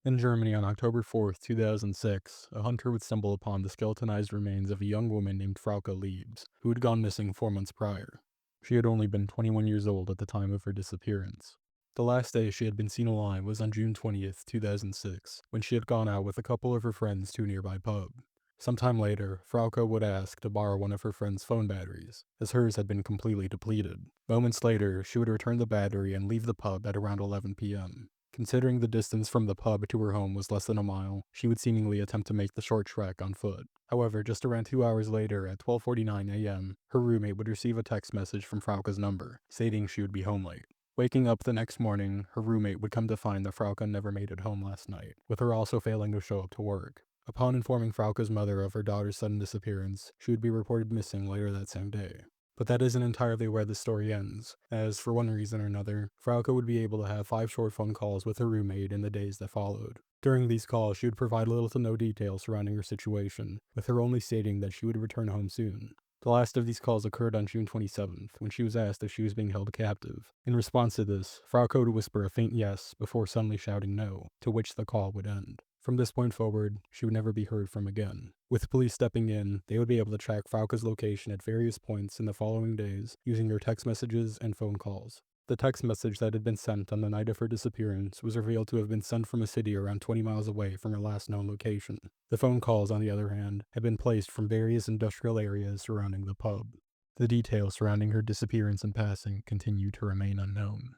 In Germany on October 4th, 2006, a hunter would stumble upon the skeletonized remains of a young woman named Frauke Liebs, who had gone missing 4 months prior. She had only been 21 years old at the time of her disappearance. The last day she had been seen alive was on June 20th, 2006, when she had gone out with a couple of her friends to a nearby pub. Sometime later, Frauke would ask to borrow one of her friend's phone batteries, as hers had been completely depleted. Moments later, she would return the battery and leave the pub at around 11 p.m. Considering the distance from the pub to her home was less than a mile, she would seemingly attempt to make the short trek on foot. However, just around 2 hours later, at 12:49 a.m., her roommate would receive a text message from Frauke's number, stating she would be home late. Waking up the next morning, her roommate would come to find that Frauke never made it home last night, with her also failing to show up to work. Upon informing Frauke's mother of her daughter's sudden disappearance, she would be reported missing later that same day. But that isn't entirely where the story ends, as for one reason or another, Frauke would be able to have 5 short phone calls with her roommate in the days that followed. During these calls, she would provide little to no details surrounding her situation, with her only stating that she would return home soon. The last of these calls occurred on June 27th, when she was asked if she was being held captive. In response to this, Frauke would whisper a faint yes before suddenly shouting no, to which the call would end. From this point forward, she would never be heard from again. With police stepping in, they would be able to track Frauke's location at various points in the following days using her text messages and phone calls. The text message that had been sent on the night of her disappearance was revealed to have been sent from a city around 20 miles away from her last known location. The phone calls, on the other hand, had been placed from various industrial areas surrounding the pub. The details surrounding her disappearance and passing continue to remain unknown.